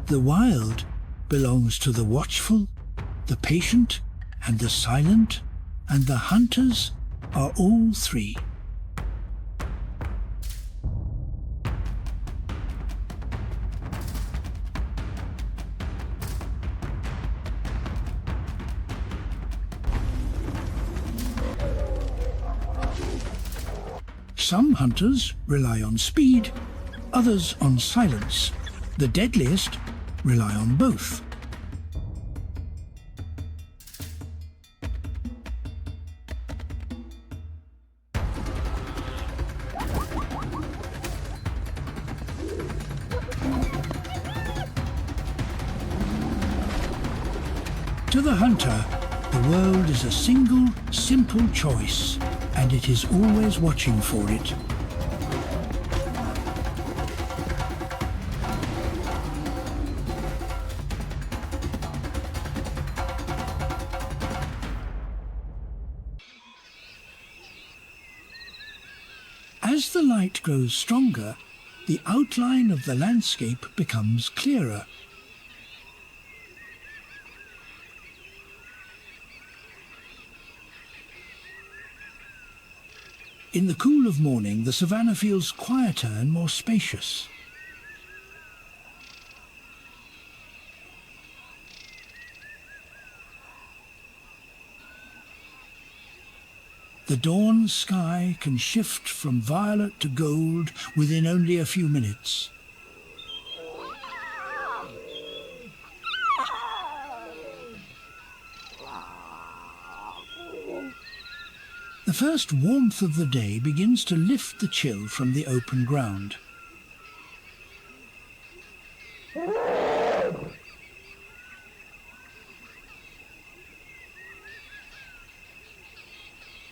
The wild belongs to the watchful, the patient, and the silent, and the hunters are all three. Some hunters rely on speed, others on silence. The deadliest rely on both. To the hunter, the world is a single, simple choice, and it is always watching for it. As the light grows stronger, the outline of the landscape becomes clearer. In the cool of morning, the savannah feels quieter and more spacious. The dawn sky can shift from violet to gold within only a few minutes. The first warmth of the day begins to lift the chill from the open ground.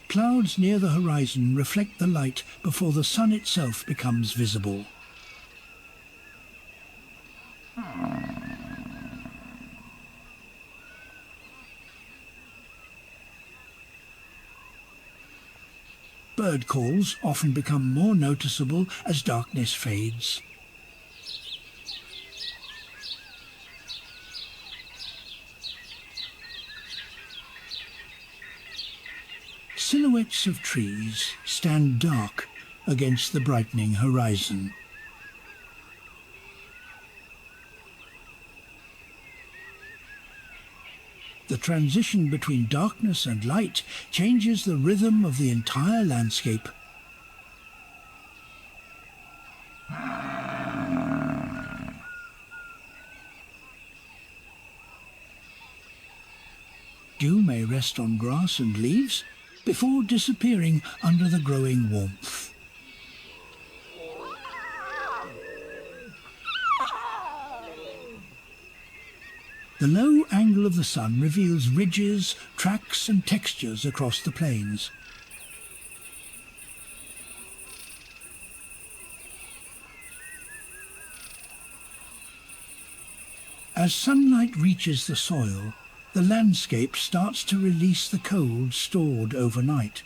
Clouds near the horizon reflect the light before the sun itself becomes visible. Bird calls often become more noticeable as darkness fades. Silhouettes of trees stand dark against the brightening horizon. The transition between darkness and light changes the rhythm of the entire landscape. Dew may rest on grass and leaves before disappearing under the growing warmth. The low angle of the sun reveals ridges, tracks and textures across the plains. As sunlight reaches the soil, the landscape starts to release the cold stored overnight.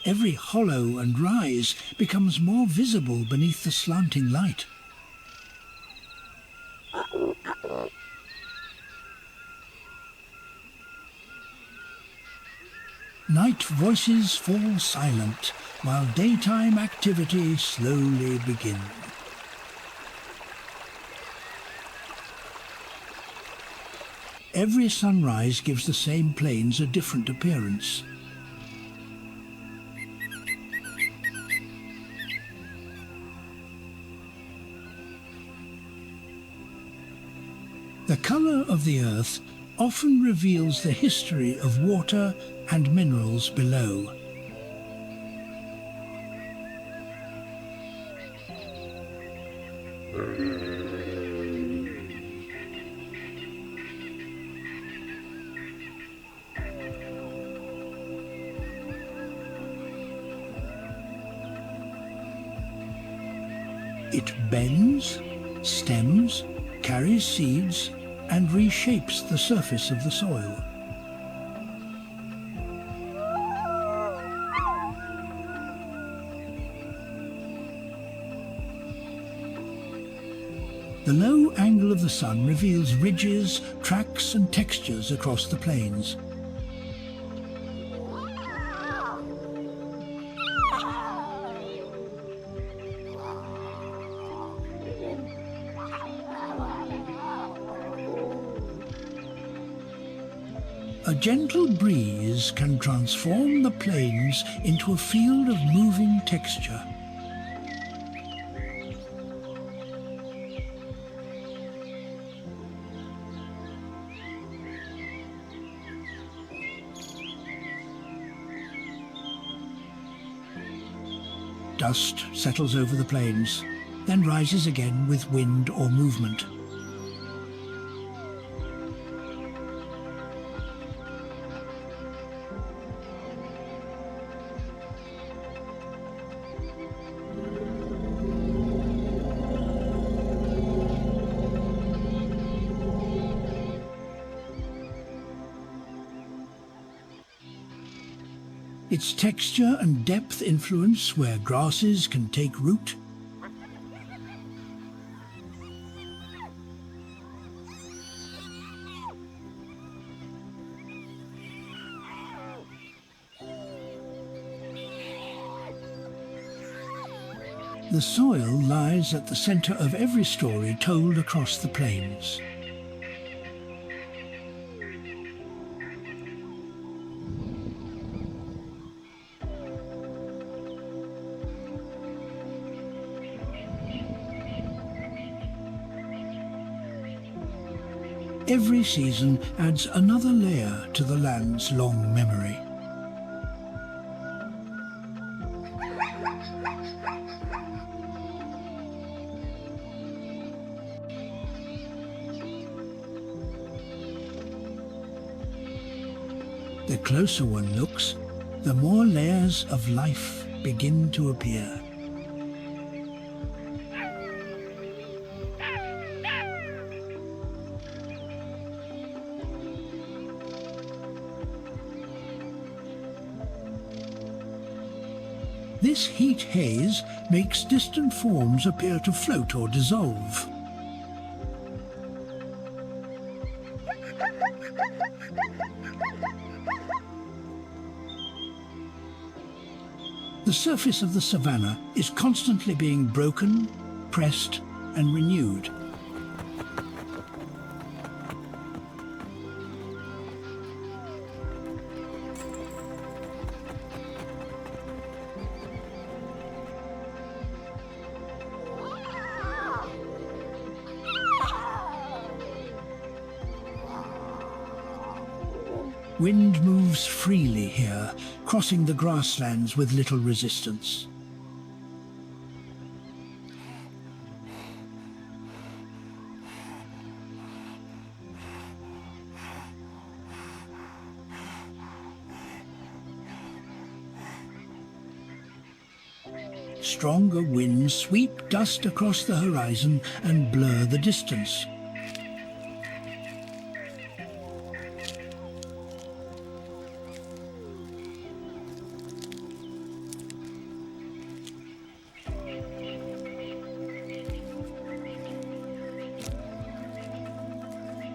Every hollow and rise becomes more visible beneath the slanting light. Night voices fall silent while daytime activity slowly begins. Every sunrise gives the same plains a different appearance. The colour of the earth often reveals the history of water and minerals below. It bends, stems, carries seeds, and reshapes the surface of the soil. The low angle of the sun reveals ridges, tracks and textures across the plains. A gentle breeze can transform the plains into a field of moving texture. Dust settles over the plains, then rises again with wind or movement. Its texture and depth influence where grasses can take root. The soil lies at the center of every story told across the plains. Every season adds another layer to the land's long memory. The closer one looks, the more layers of life begin to appear. This heat haze makes distant forms appear to float or dissolve. The surface of the savannah is constantly being broken, pressed, and renewed. Wind moves freely here, crossing the grasslands with little resistance. Stronger winds sweep dust across the horizon and blur the distance.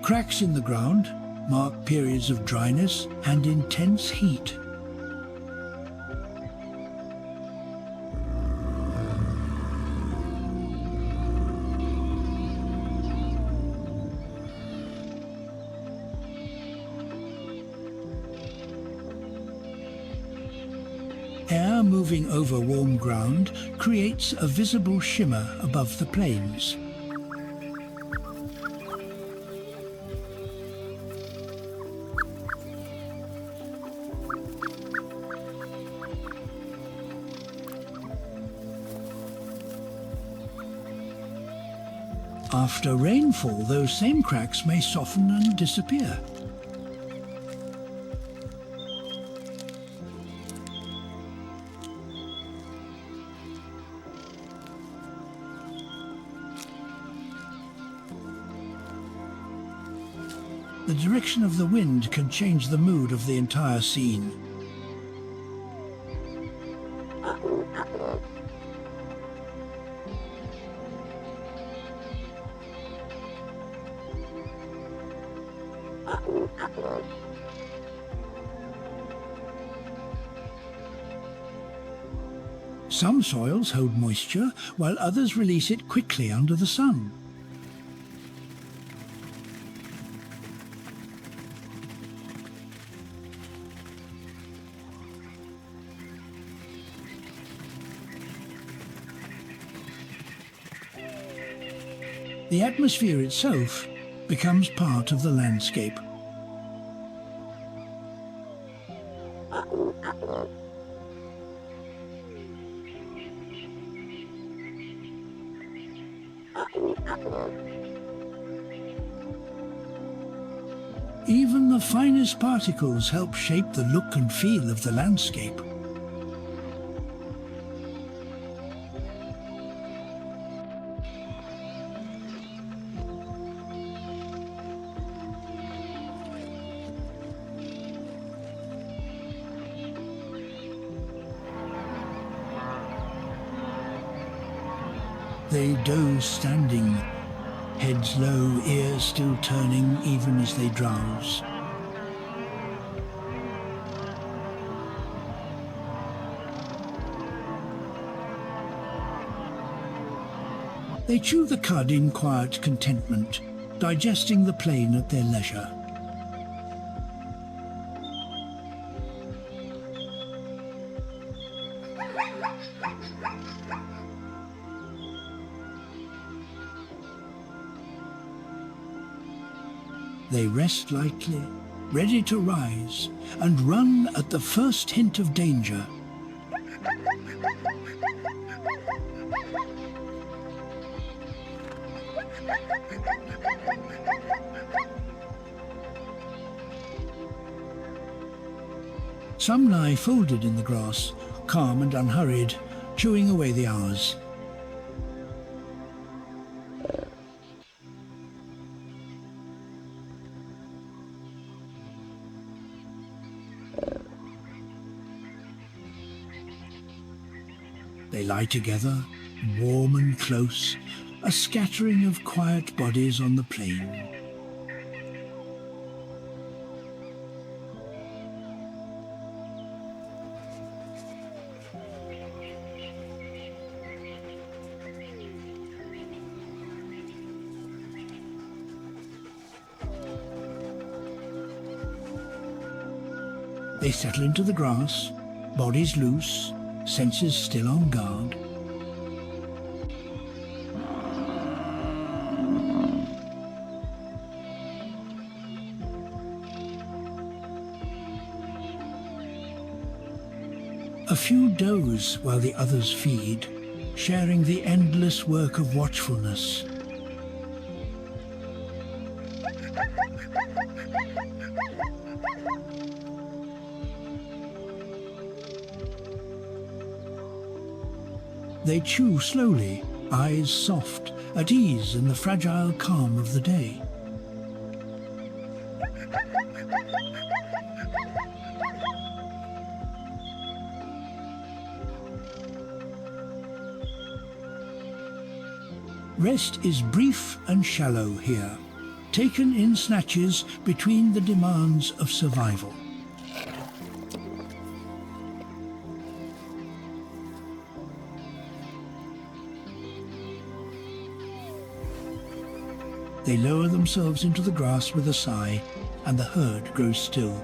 Cracks in the ground mark periods of dryness and intense heat. Air moving over warm ground creates a visible shimmer above the plains. After rainfall, those same cracks may soften and disappear. The direction of the wind can change the mood of the entire scene. Some soils hold moisture, while others release it quickly under the sun. The atmosphere itself becomes part of the landscape. Even the finest particles help shape the look and feel of the landscape. They doze standing, heads low, ears still turning even as they drowse. They chew the cud in quiet contentment, digesting the plain at their leisure. They rest lightly, ready to rise, and run at the first hint of danger. Some lie folded in the grass, calm and unhurried, chewing away the hours. They lie together, warm and close, a scattering of quiet bodies on the plain. They settle into the grass, bodies loose, senses still on guard. A few doze while the others feed, sharing the endless work of watchfulness. They chew slowly, eyes soft, at ease in the fragile calm of the day. Rest is brief and shallow here, taken in snatches between the demands of survival. They lower themselves into the grass with a sigh, and the herd grows still.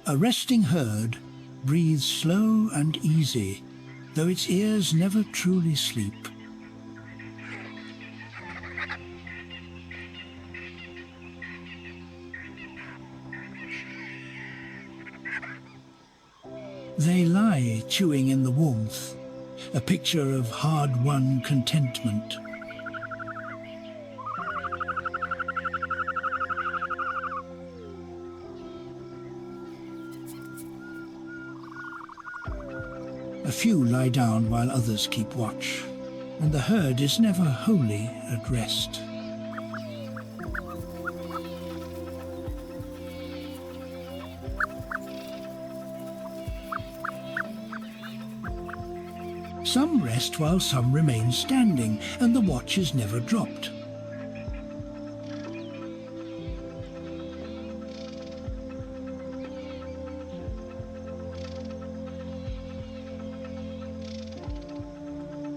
A resting herd breathes slow and easy, though its ears never truly sleep. They lie chewing in the warmth, a picture of hard-won contentment. A few lie down while others keep watch, and the herd is never wholly at rest. Some rest while some remain standing, and the watch is never dropped.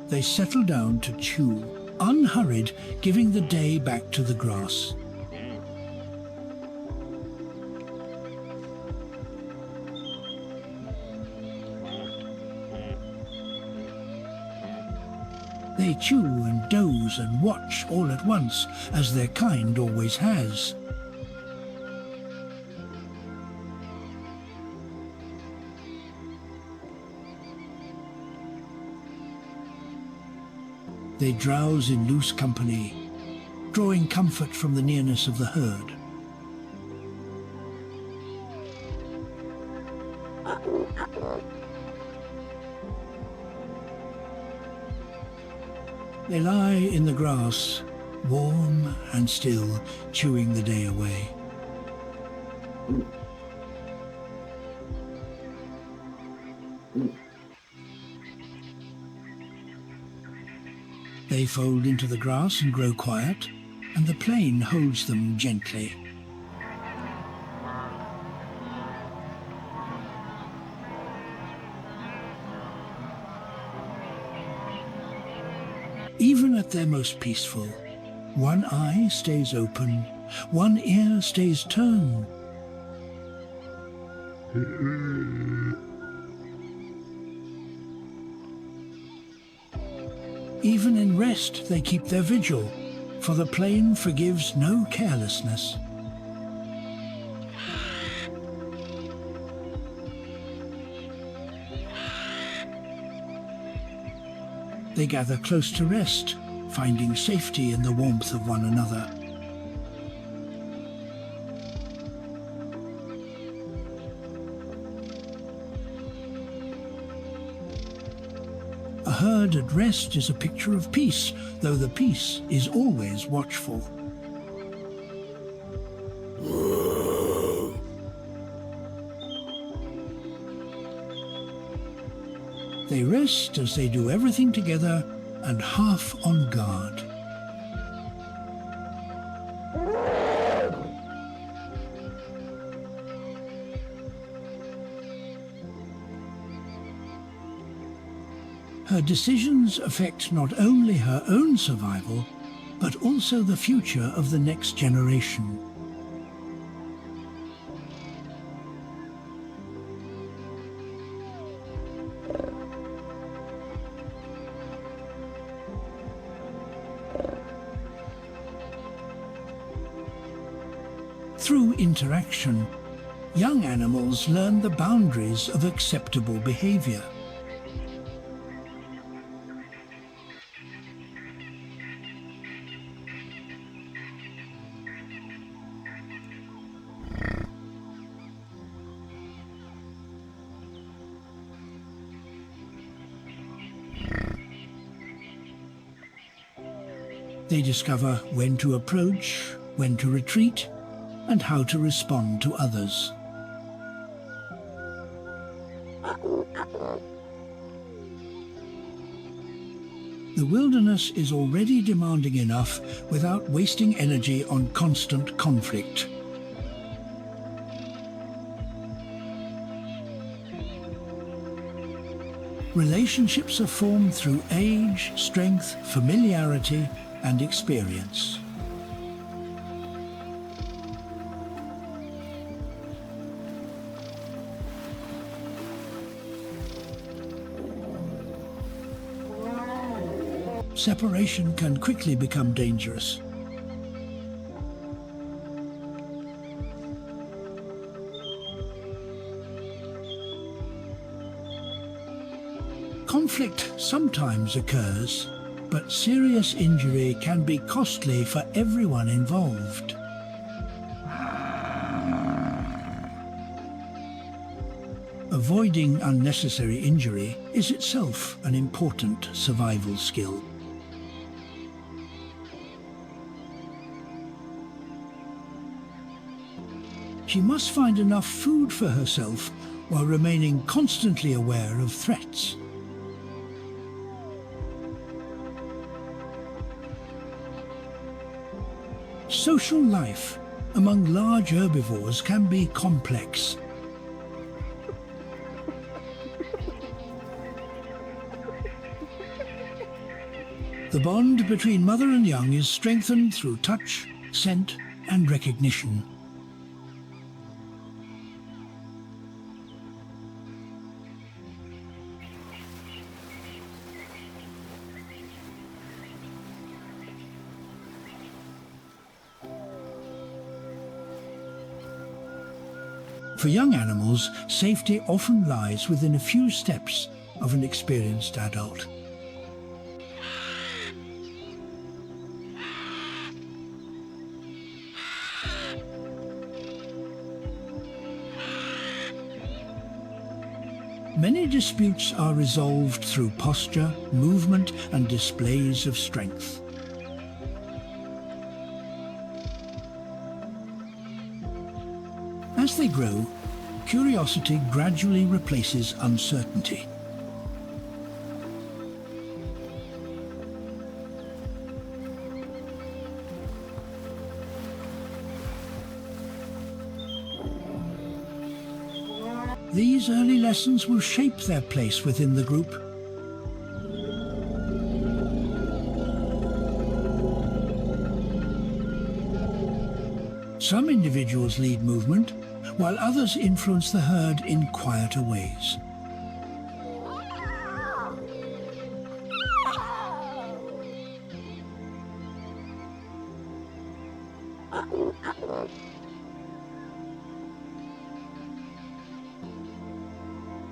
They settle down to chew, unhurried, giving the day back to the grass. They chew and doze and watch all at once, as their kind always has. They drowse in loose company, drawing comfort from the nearness of the herd. They lie in the grass, warm and still, chewing the day away. They fold into the grass and grow quiet, and the plain holds them gently. Even at their most peaceful, one eye stays open, one ear stays turned. Even in rest they keep their vigil, for the plain forgives no carelessness. They gather close to rest, finding safety in the warmth of one another. A herd at rest is a picture of peace, though the peace is always watchful. They rest as they do everything together and half on guard. Her decisions affect not only her own survival, but also the future of the next generation. Through interaction, young animals learn the boundaries of acceptable behavior. They discover when to approach, when to retreat, and how to respond to others. The wilderness is already demanding enough without wasting energy on constant conflict. Relationships are formed through age, strength, familiarity, and experience. Separation can quickly become dangerous. Conflict sometimes occurs, but serious injury can be costly for everyone involved. Avoiding unnecessary injury is itself an important survival skill. She must find enough food for herself while remaining constantly aware of threats. Social life among large herbivores can be complex. The bond between mother and young is strengthened through touch, scent, and recognition. For young animals, safety often lies within a few steps of an experienced adult. Many disputes are resolved through posture, movement, and displays of strength. As they grow, curiosity gradually replaces uncertainty. These early lessons will shape their place within the group. Some individuals lead movement, while others influence the herd in quieter ways.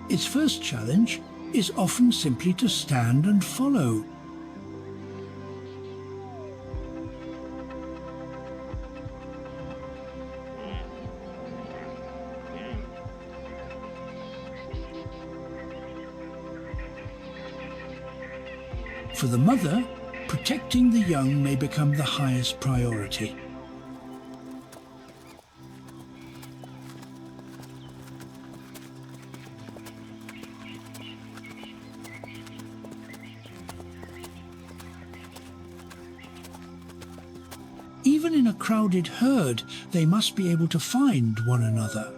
Its first challenge is often simply to stand and follow. For the mother, protecting the young may become the highest priority. Even in a crowded herd, they must be able to find one another.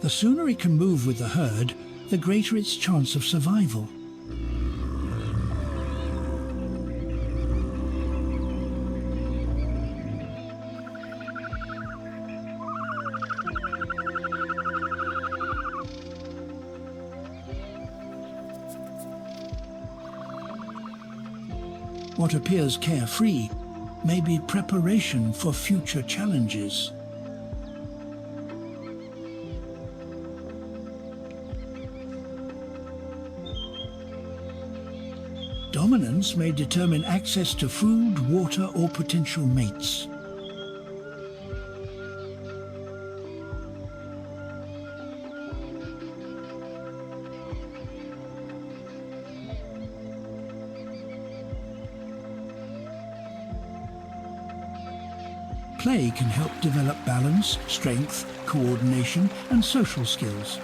The sooner it can move with the herd, the greater its chance of survival. What appears carefree may be preparation for future challenges. Dominance may determine access to food, water, or potential mates. Play can help develop balance, strength, coordination, and social skills.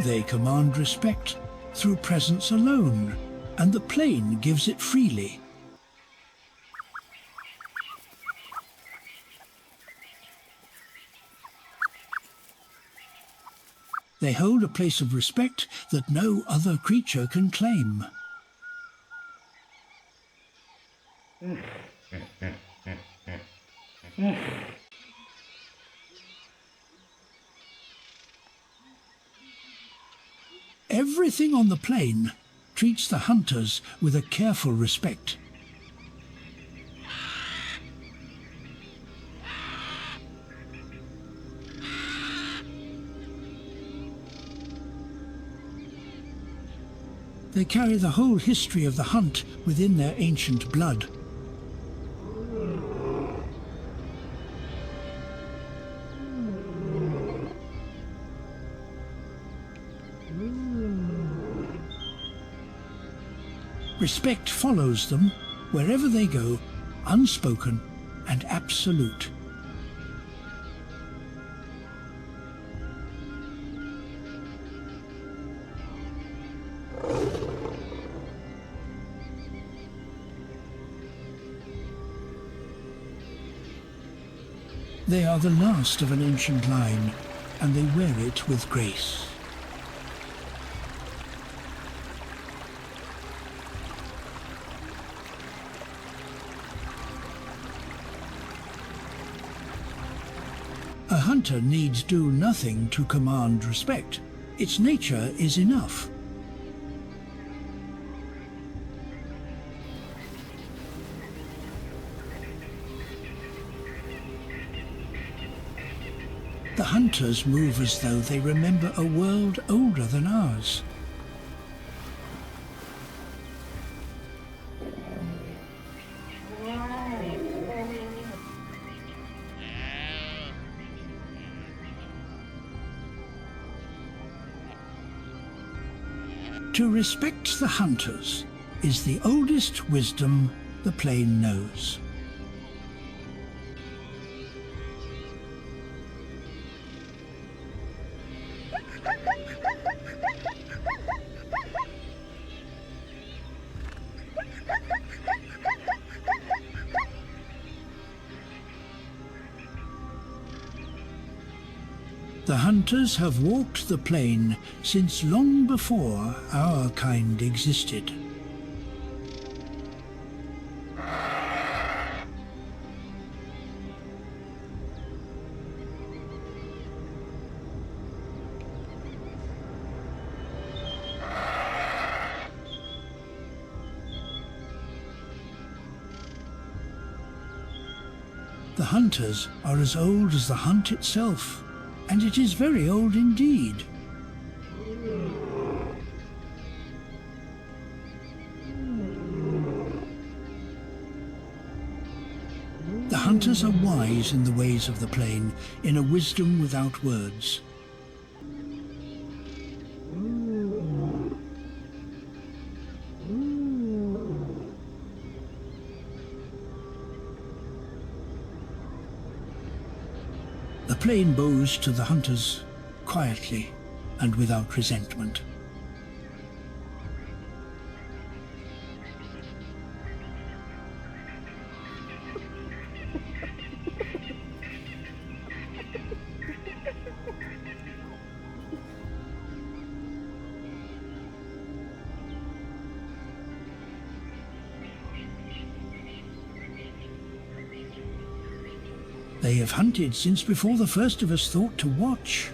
They command respect through presence alone, and the plain gives it freely. They hold a place of respect that no other creature can claim. Everything on the plain treats the hunters with a careful respect. They carry the whole history of the hunt within their ancient blood. Respect follows them wherever they go, unspoken and absolute. They are the last of an ancient line, and they wear it with grace. A hunter needs do nothing to command respect. Its nature is enough. The hunters move as though they remember a world older than ours. To respect the hunters is the oldest wisdom the plain knows. The hunters have walked the plain since long before our kind existed. The hunters are as old as the hunt itself. And it is very old indeed. The hunters are wise in the ways of the plain, in a wisdom without words. The plain bows to the hunters quietly and without resentment. They have hunted since before the first of us thought to watch.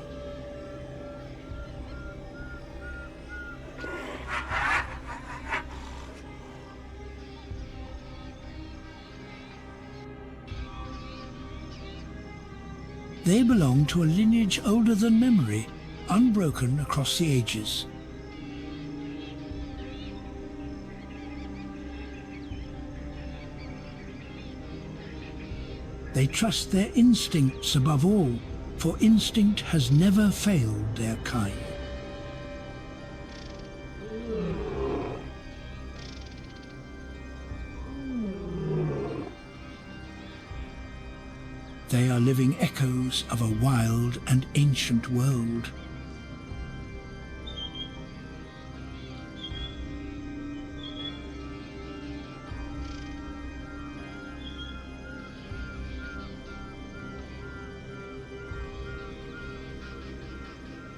They belong to a lineage older than memory, unbroken across the ages. They trust their instincts above all, for instinct has never failed their kind. They are living echoes of a wild and ancient world.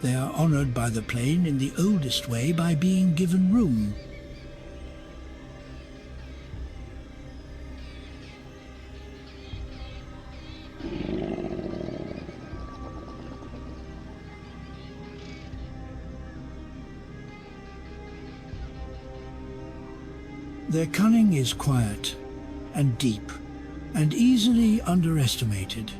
They are honored by the plain in the oldest way by being given room. Their cunning is quiet and deep and easily underestimated.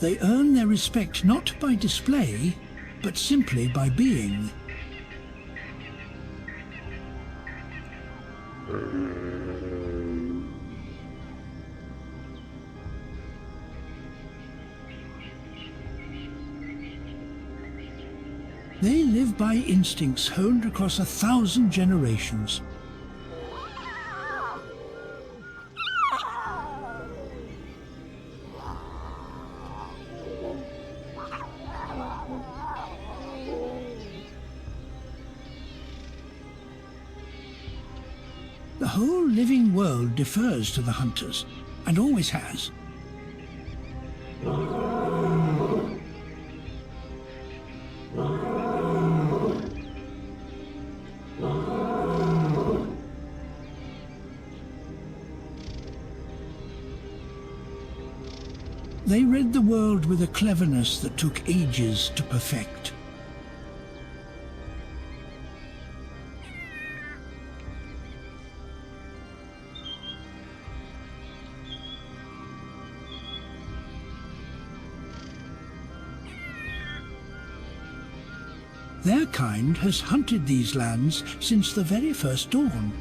They earn their respect not by display, but simply by being. They live by instincts honed across 1,000 generations. The whole living world defers to the hunters, and always has. They read the world with a cleverness that took ages to perfect. Their kind has hunted these lands since the very first dawn.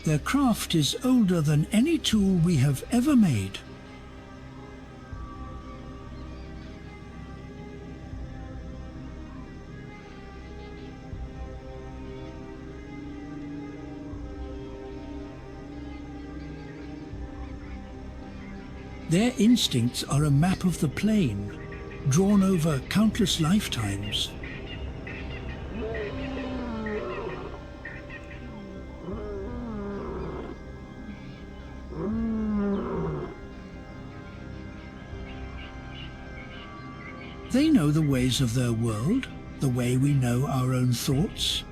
Their craft is older than any tool we have ever made. Their instincts are a map of the plain, drawn over countless lifetimes. They know the ways of their world, the way we know our own thoughts.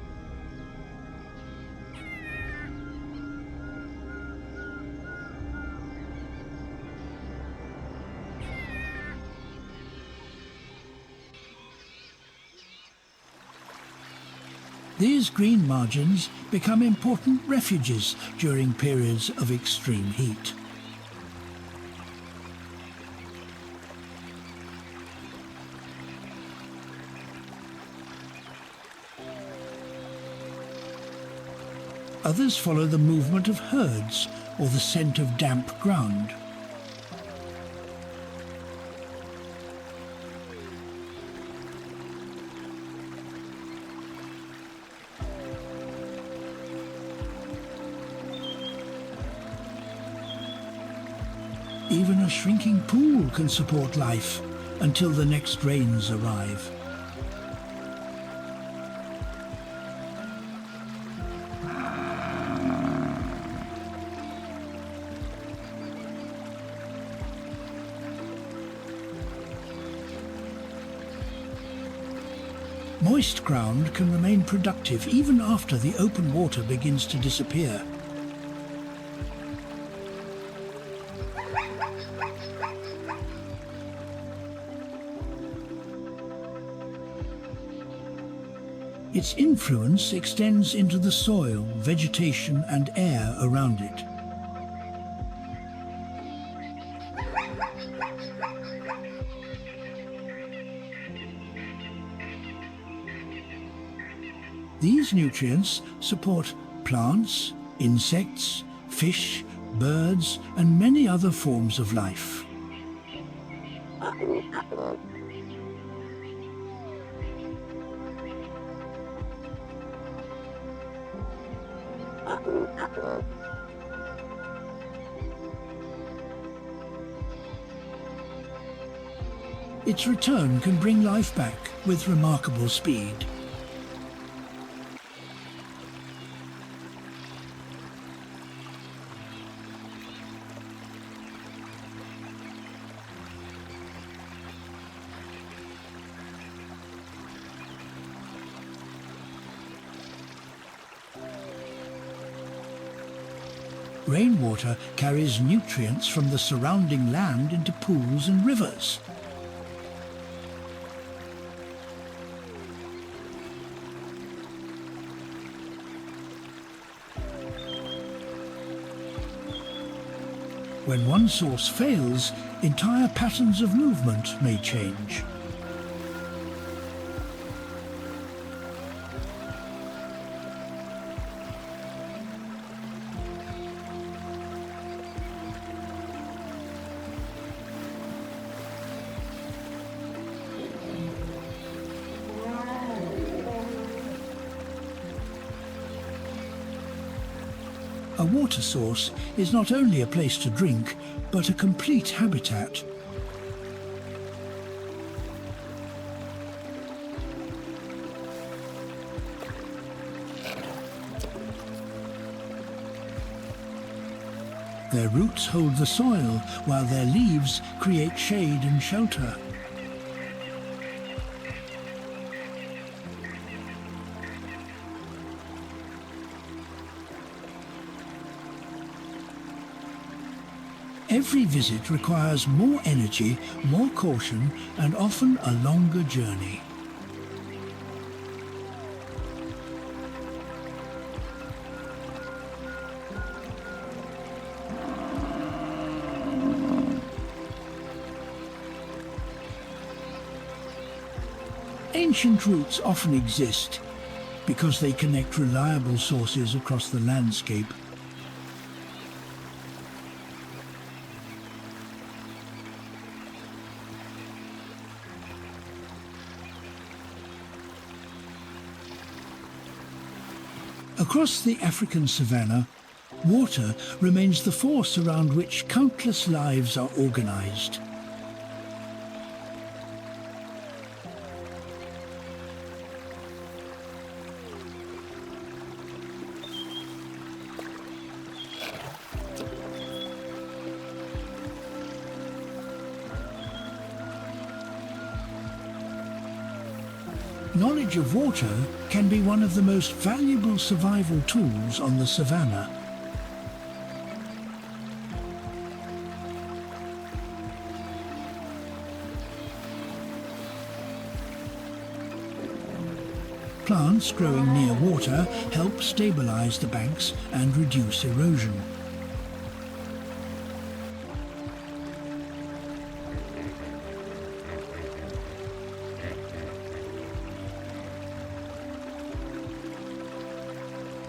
These green margins become important refuges during periods of extreme heat. Others follow the movement of herds or the scent of damp ground. Even a shrinking pool can support life until the next rains arrive. Moist ground can remain productive even after the open water begins to disappear. Its influence extends into the soil, vegetation, and air around it. These nutrients support plants, insects, fish, birds, and many other forms of life. Its return can bring life back with remarkable speed. Rainwater carries nutrients from the surrounding land into pools and rivers. When one source fails, entire patterns of movement may change. A water source is not only a place to drink, but a complete habitat. Their roots hold the soil, while their leaves create shade and shelter. Every visit requires more energy, more caution, and often a longer journey. Ancient routes often exist because they connect reliable sources across the landscape. Across the African savannah, water remains the force around which countless lives are organized. Knowledge of water can be one of the most valuable survival tools on the savannah. Plants growing near water help stabilize the banks and reduce erosion.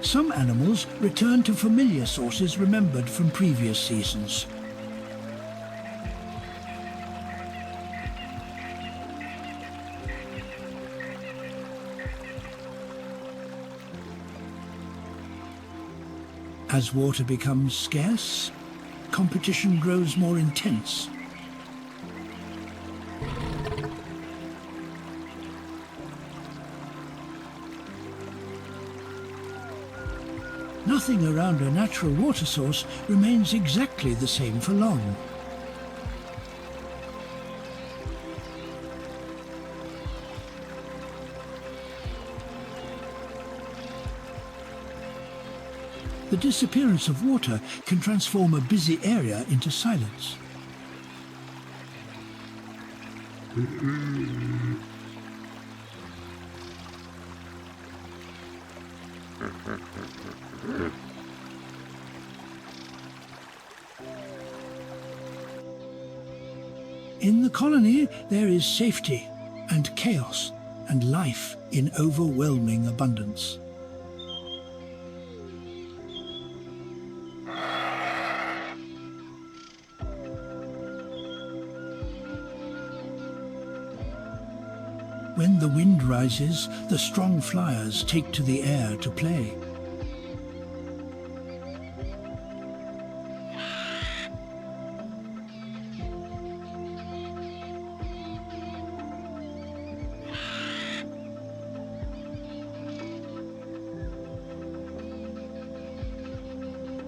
Some animals return to familiar sources remembered from previous seasons. As water becomes scarce, competition grows more intense. Nothing around a natural water source remains exactly the same for long. The disappearance of water can transform a busy area into silence. In the colony, there is safety and chaos and life in overwhelming abundance. When the wind rises, the strong flyers take to the air to play.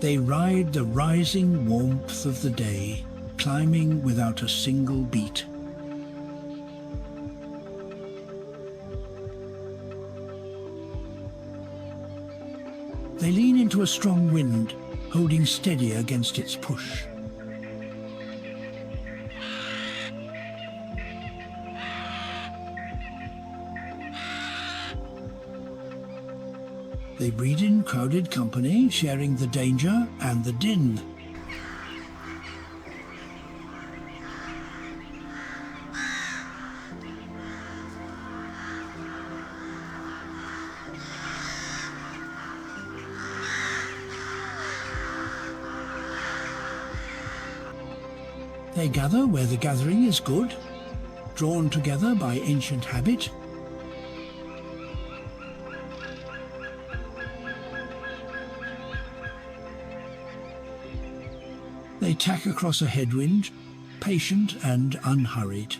They ride the rising warmth of the day, climbing without a single beat. They lean into a strong wind, holding steady against its push. They breed in crowded company, sharing the danger and the din. They gather where the gathering is good, drawn together by ancient habit. They tack across a headwind, patient and unhurried.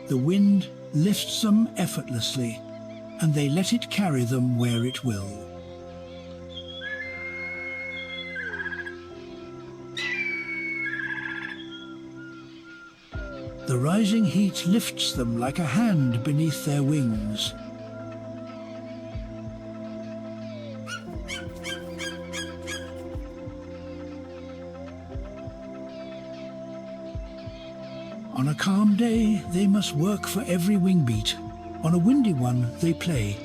The wind lifts them effortlessly, and they let it carry them where it will. The rising heat lifts them like a hand beneath their wings. On a calm day, they must work for every wing beat. On a windy one, they play.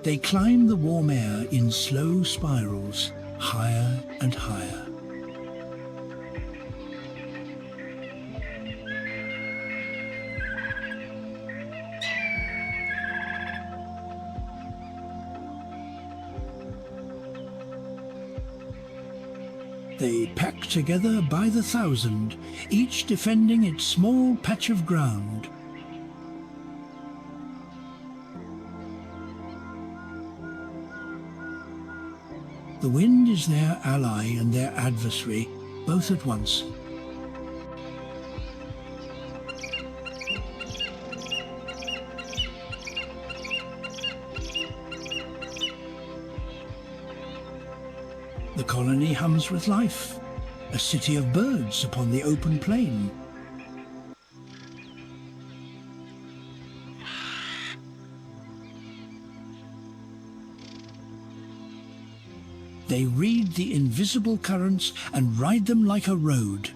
They climb the warm air in slow spirals, higher and higher. They pack together by the thousand, each defending its small patch of ground. The wind is their ally and their adversary, both at once. The colony hums with life, a city of birds upon the open plain. They read the invisible currents and ride them like a road.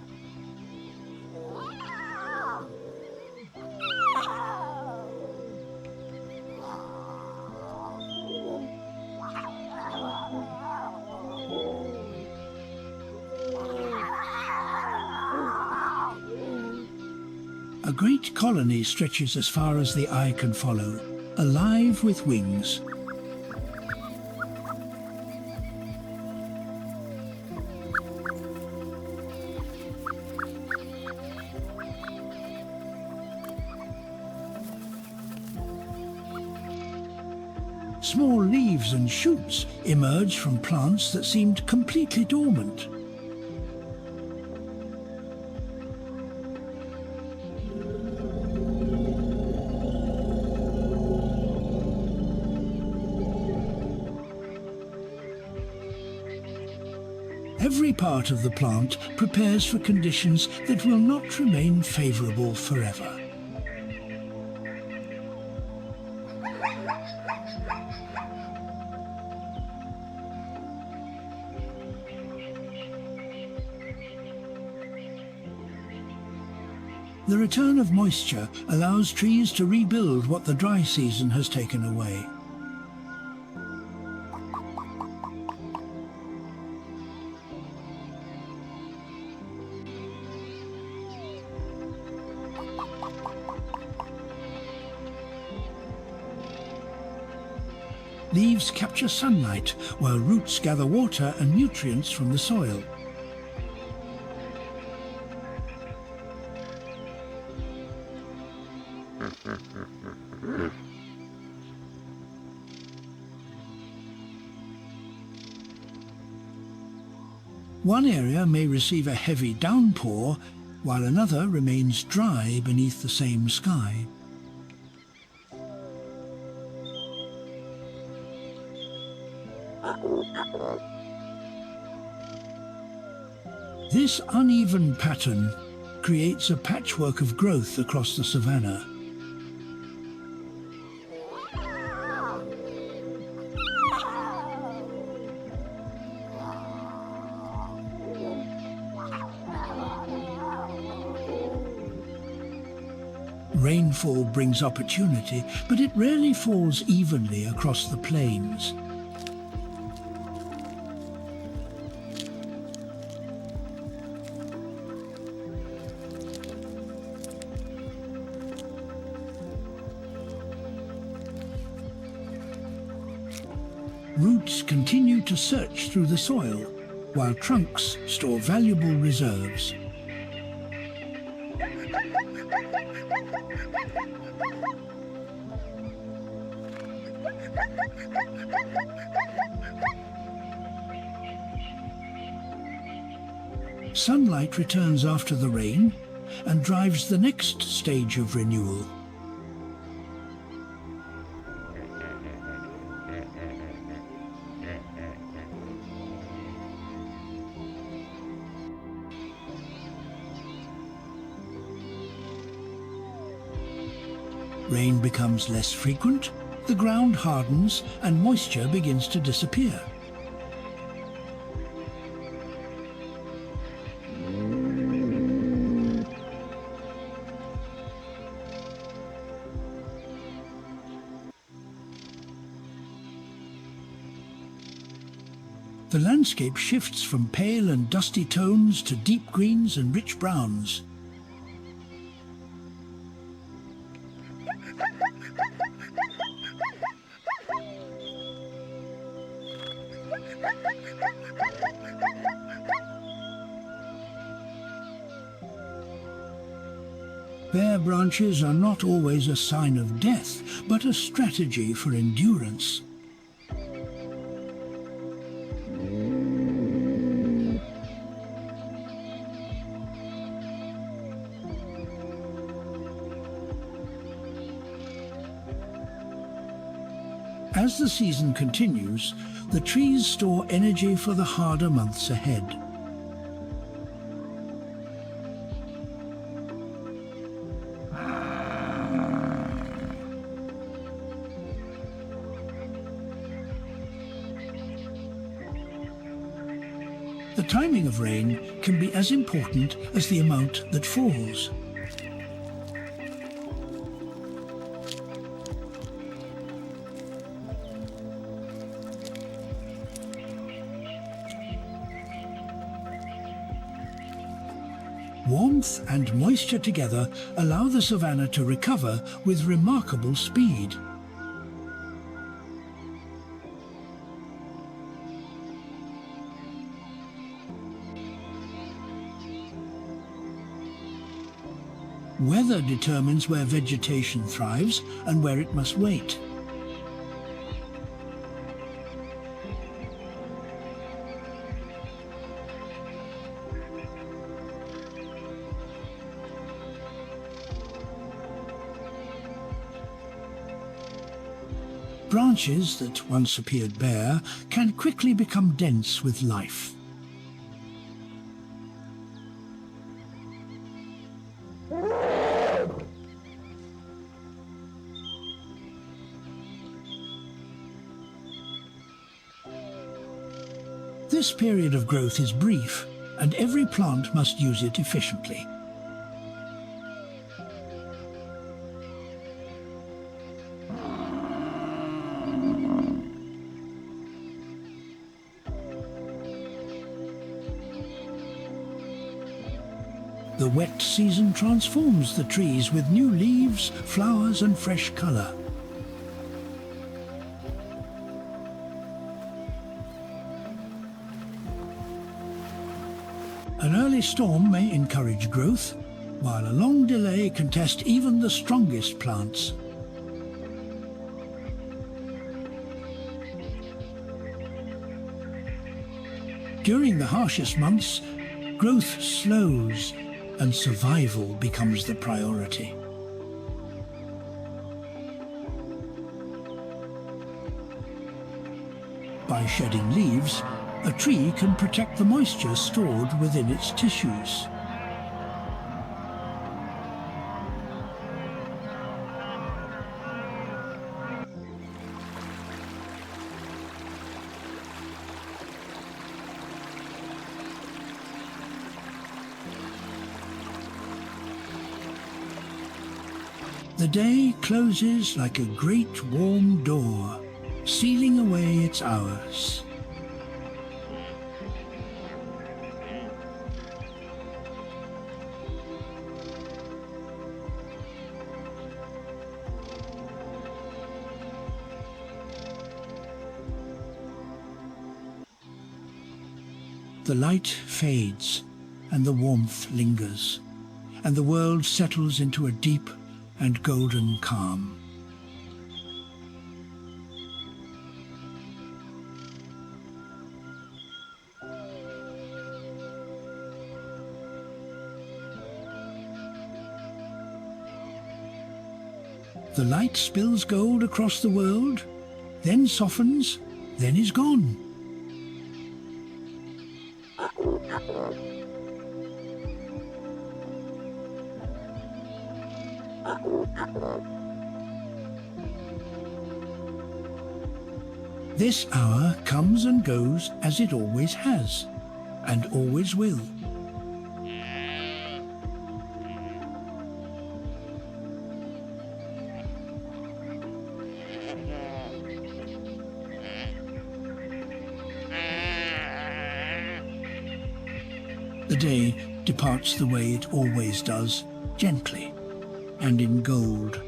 A great colony stretches as far as the eye can follow, alive with wings. Small leaves and shoots emerge from plants that seemed completely dormant. Every part of the plant prepares for conditions that will not remain favorable forever. The return of moisture allows trees to rebuild what the dry season has taken away. Leaves capture sunlight, while roots gather water and nutrients from the soil. One area may receive a heavy downpour, while another remains dry beneath the same sky. This uneven pattern creates a patchwork of growth across the savannah. Rainfall brings opportunity, but it rarely falls evenly across the plains. Roots continue to search through the soil, while trunks store valuable reserves. Sunlight returns after the rain and drives the next stage of renewal. Rain becomes less frequent, the ground hardens, and moisture begins to disappear. The landscape shifts from pale and dusty tones to deep greens and rich browns. Bare branches are not always a sign of death, but a strategy for endurance. As the season continues, the trees store energy for the harder months ahead. The timing of rain can be as important as the amount that falls. Warmth and moisture together allow the savanna to recover with remarkable speed. Weather determines where vegetation thrives and where it must wait. Branches that once appeared bare can quickly become dense with life. This period of growth is brief, and every plant must use it efficiently. The wet season transforms the trees with new leaves, flowers, and fresh color. An early storm may encourage growth, while a long delay can test even the strongest plants. During the harshest months, growth slows and survival becomes the priority. By shedding leaves, a tree can protect the moisture stored within its tissues. The day closes like a great warm door, sealing away its hours. The light fades and the warmth lingers, and the world settles into a deep and golden calm. The light spills gold across the world, then softens, then is gone. This hour comes and goes as it always has, and always will. The day departs the way it always does, gently and in gold.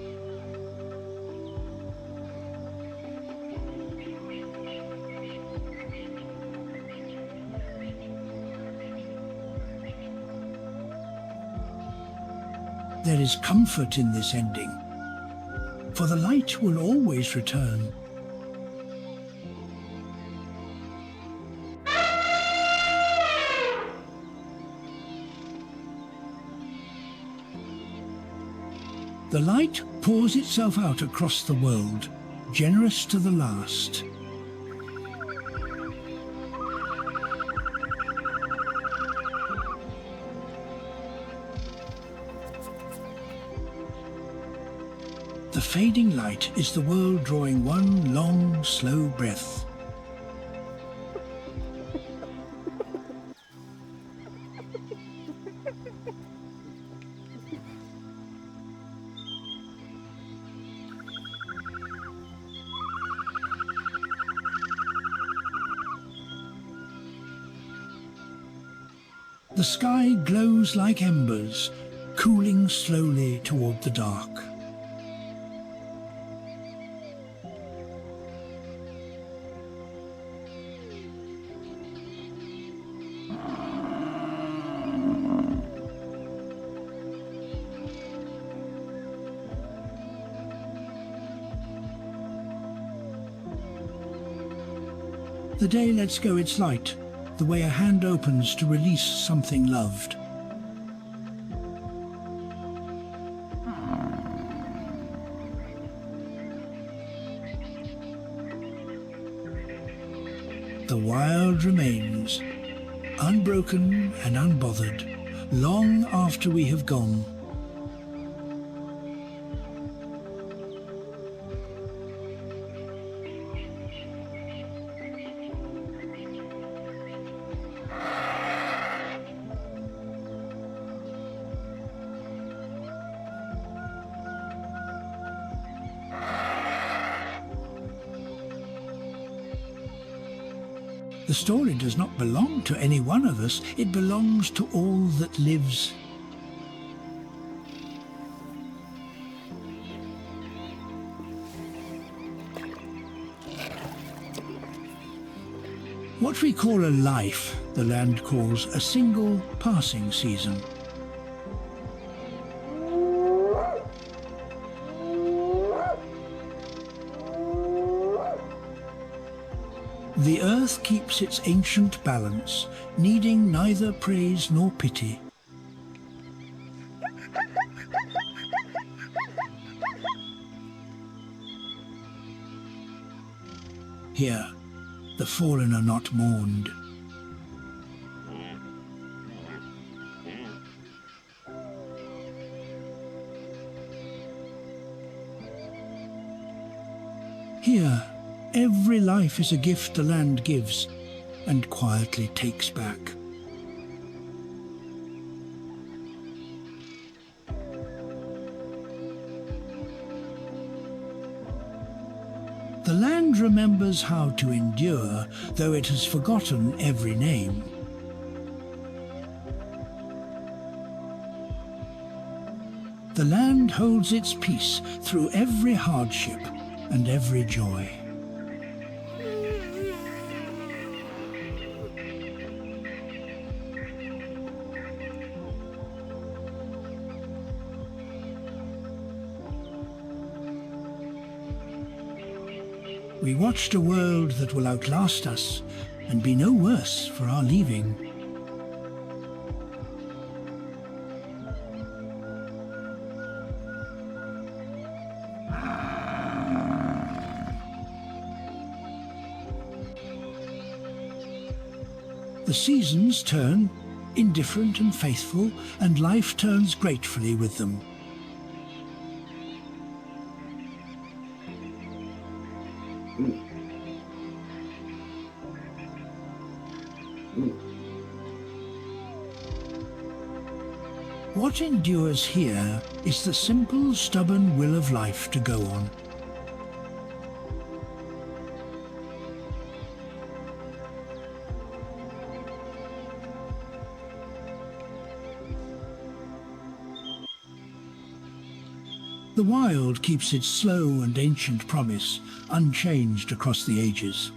There is comfort in this ending, for the light will always return. The light pours itself out across the world, generous to the last. The fading light is the world drawing one long, slow breath. The sky glows like embers, cooling slowly toward the dark. The day lets go its light, the way a hand opens to release something loved. The wild remains, unbroken and unbothered, long after we have gone. The story does not belong to any one of us, it belongs to all that lives. What we call a life, the land calls a single passing season. The earth keeps its ancient balance, needing neither praise nor pity. Here, the fallen are not mourned. Here, every life is a gift the land gives and quietly takes back. The land remembers how to endure, though it has forgotten every name. The land holds its peace through every hardship and every joy. We watched a world that will outlast us and be no worse for our leaving. The seasons turn, indifferent and faithful, and life turns gratefully with them. What endures here is the simple, stubborn will of life to go on. The wild keeps its slow and ancient promise, unchanged across the ages.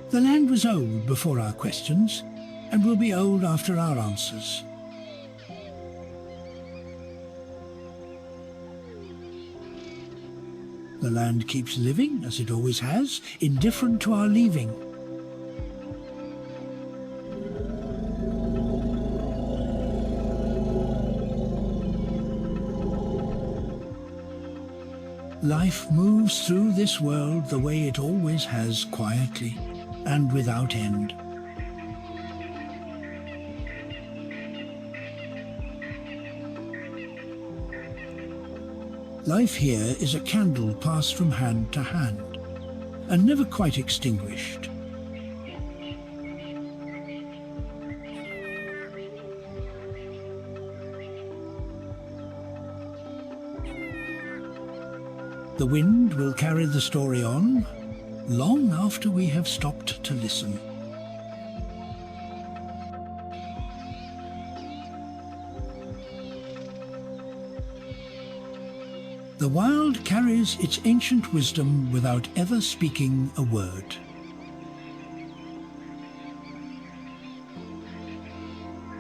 The land was old before our questions, and will be old after our answers. The land keeps living, as it always has, indifferent to our leaving. Life moves through this world the way it always has, quietly and without end. Life here is a candle passed from hand to hand, and never quite extinguished. The wind will carry the story on, long after we have stopped to listen. The wild carries its ancient wisdom without ever speaking a word.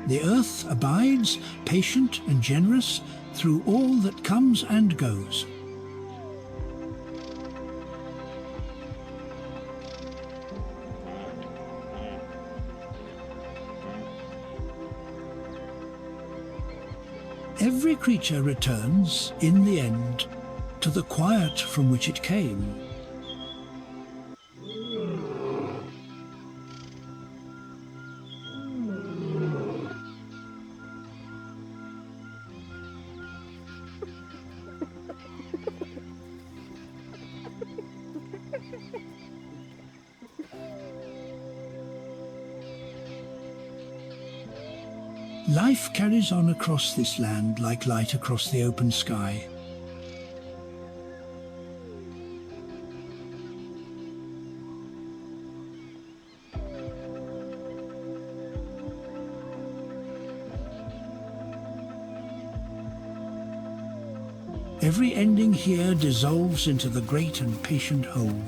The earth abides, patient and generous, through all that comes and goes. Every creature returns, in the end, to the quiet from which it came. Life carries on across this land like light across the open sky. Every ending here dissolves into the great and patient whole.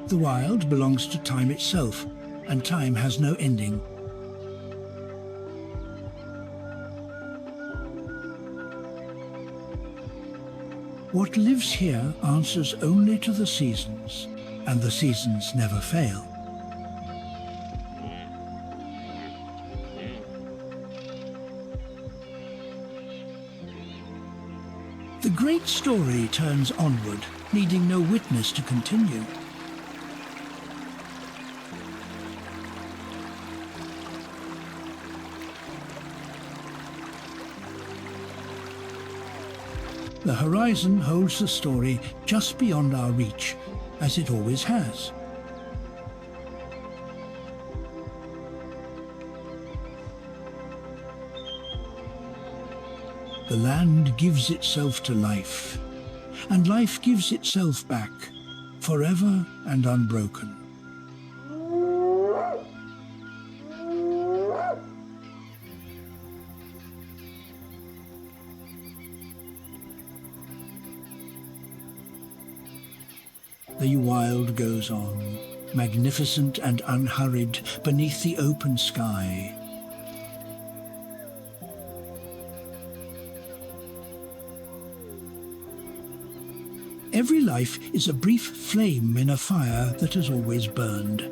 The wild belongs to time itself, and time has no ending. What lives here answers only to the seasons, and the seasons never fail. The great story turns onward, needing no witness to continue. The horizon holds the story just beyond our reach, as it always has. The land gives itself to life, and life gives itself back, forever and unbroken. The wild goes on, magnificent and unhurried, beneath the open sky. Every life is a brief flame in a fire that has always burned.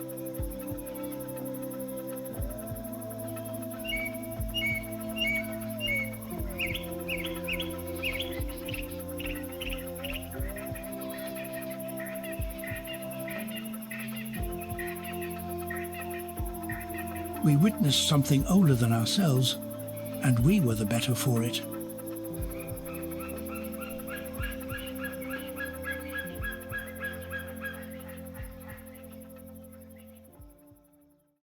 We witnessed something older than ourselves, and we were the better for it.